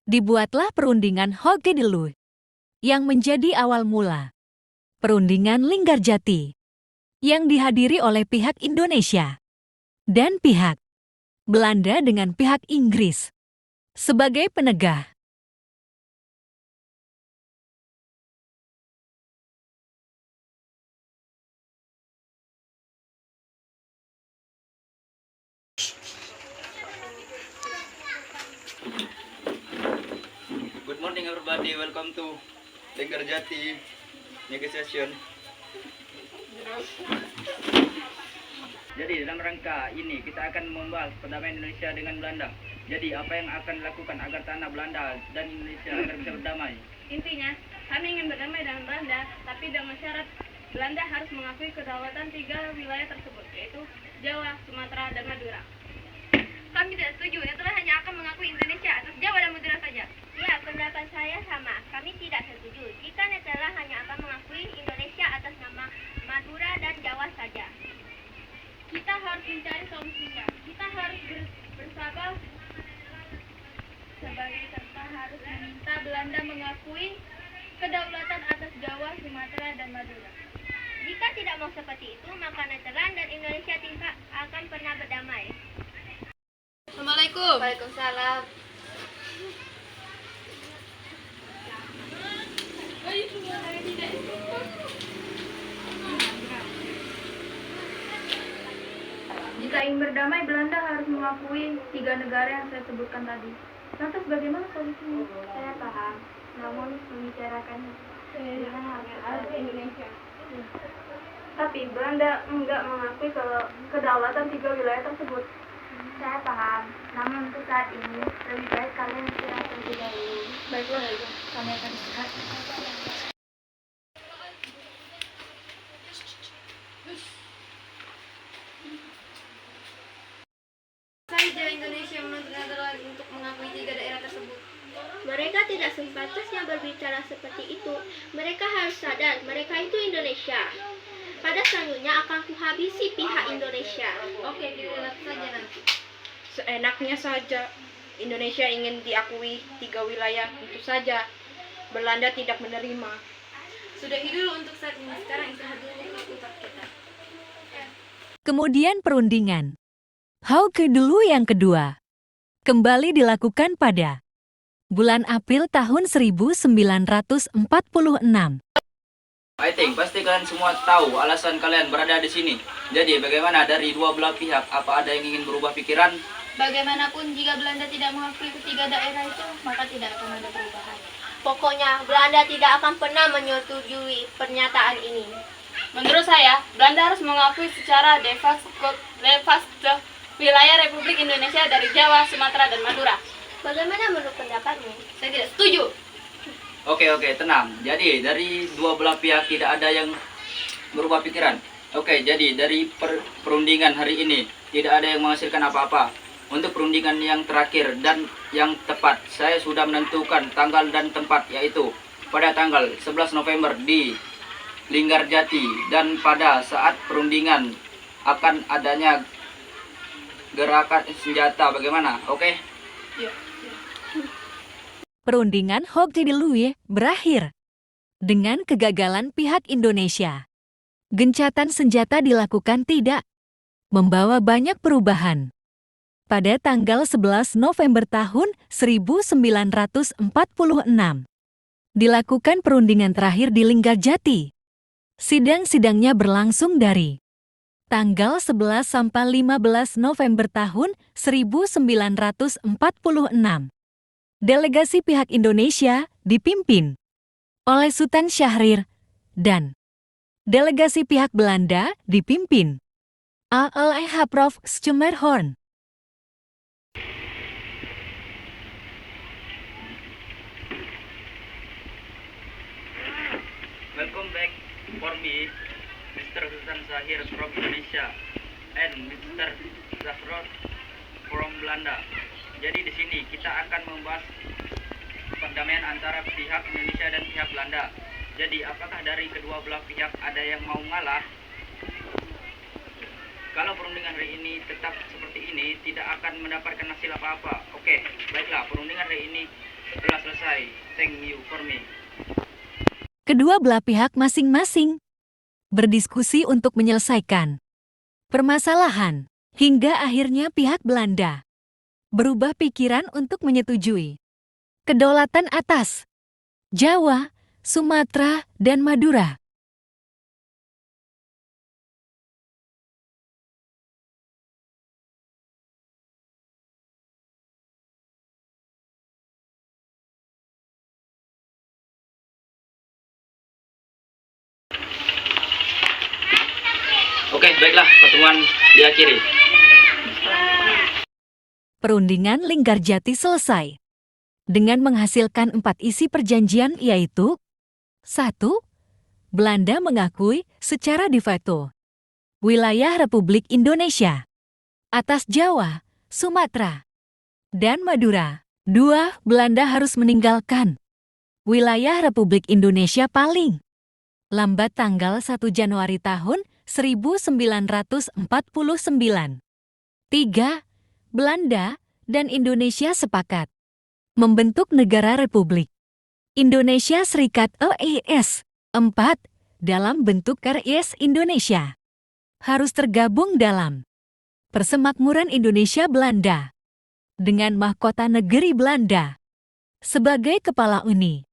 Dibuatlah perundingan Hoogedulu yang menjadi awal mula perundingan Linggarjati yang dihadiri oleh pihak Indonesia dan pihak Belanda dengan pihak Inggris sebagai penegah. Good morning everybody, welcome to Linggarjati negotiation. Jadi dalam rangka ini kita akan membahas perdamaian Indonesia dengan Belanda. Jadi apa yang akan dilakukan agar tanah Belanda dan Indonesia agar bisa berdamai? Intinya, kami ingin berdamai dengan Belanda, tapi dengan syarat Belanda harus mengakui kedaulatan 3 wilayah tersebut, yaitu Jawa, Sumatera, dan Madura. Kami tidak setuju, Netherlands hanya akan mengakui Indonesia atas Jawa dan Madura saja. Ya, pendapat saya sama. Kami tidak setuju jika Netherlands hanya akan mengakui Indonesia atas nama Madura dan Jawa saja. Kita harus mencari solusinya. Kita harus bersabar sebagai serta harus meminta Belanda mengakui kedaulatan atas Jawa, Sumatera, dan Madura. Jika tidak mau seperti itu, maka Netherlands dan Indonesia tidak akan pernah berdamai. Assalamualaikum. Waalaikumsalam. Jika ingin berdamai, Belanda harus mengakui 3 negara yang saya sebutkan tadi. Lantas bagaimana solusinya? Saya paham, namun membicarakannya dengan harus Indonesia. Tapi Belanda enggak mengakui kedaulatan 3 wilayah tersebut. Saya paham, namun untuk saat ini lebih baik kalian istirahat terlebih dahulu. Baiklah, kami akan istirahat. Saja Indonesia menuntut Netherlands untuk mengakui 3 daerah tersebut. Mereka tidak sepantasnya berbicara seperti itu. Mereka harus sadar, mereka itu Indonesia. Pada selanjutnya akan kuhabisi pihak Indonesia. Oke, kita lihat saja nanti. Seenaknya saja. Indonesia ingin diakui 3 wilayah, itu saja. Belanda tidak menerima. Sudahi dulu untuk saat ini. Sekarang istirahat dulu untuk utak kita. Kemudian perundingan Hoogedulu yang kedua kembali dilakukan pada bulan April tahun 1946. I think pasti kalian semua tahu alasan kalian berada di sini. Jadi bagaimana dari dua belah pihak? Apa ada yang ingin berubah pikiran? Bagaimanapun jika Belanda tidak mengakui 3 daerah itu, maka tidak akan ada perubahan. Pokoknya Belanda tidak akan pernah menyetujui pernyataan ini. Menurut saya, Belanda harus mengakui secara de facto wilayah Republik Indonesia dari Jawa, Sumatera, dan Madura. Bagaimana menurut pendapatmu? Saya tidak setuju. Oke, tenang. Jadi dari dua belah pihak tidak ada yang berubah pikiran. Oke, jadi dari perundingan hari ini tidak ada yang menghasilkan apa-apa. Untuk perundingan yang terakhir dan yang tepat, saya sudah menentukan tanggal dan tempat, yaitu pada tanggal 11 November di Linggarjati, dan pada saat perundingan akan adanya gerakan senjata. Bagaimana? Oke? Perundingan Hoogedulu berakhir dengan kegagalan pihak Indonesia. Gencatan senjata dilakukan tidak membawa banyak perubahan. Pada tanggal 11 November tahun 1946, dilakukan perundingan terakhir di Linggarjati. Sidang-sidangnya berlangsung dari tanggal 11 sampai 15 November tahun 1946. Delegasi pihak Indonesia dipimpin oleh Sultan Syahrir dan delegasi pihak Belanda dipimpin oleh Haprof Schumerhorn. Welcome back for me, Mr. Sultan Syahrir from Indonesia and Mr. Zafrod from Belanda. Jadi di sini kita akan membahas perdamaian antara pihak Indonesia dan pihak Belanda. Jadi apakah dari kedua belah pihak ada yang mau ngalah? Kalau perundingan hari ini tetap seperti ini, tidak akan mendapatkan hasil apa-apa. Oke, baiklah, perundingan hari ini telah selesai. Thank you for me. Kedua belah pihak masing-masing berdiskusi untuk menyelesaikan permasalahan, hingga akhirnya pihak Belanda berubah pikiran untuk menyetujui kedaulatan atas Jawa, Sumatera, dan Madura. Oke, baiklah, pertemuan diakhiri. Perundingan Linggarjati selesai dengan menghasilkan 4 isi perjanjian, yaitu 1. Belanda mengakui secara de facto wilayah Republik Indonesia atas Jawa, Sumatera, dan Madura. 2. Belanda harus meninggalkan wilayah Republik Indonesia paling lambat tanggal 1 Januari tahun 1949. 3. Belanda dan Indonesia sepakat membentuk negara Republik Indonesia Serikat (RIS). 4. Dalam bentuk RIS Indonesia harus tergabung dalam Persemakmuran Indonesia Belanda dengan mahkota negeri Belanda sebagai kepala Uni.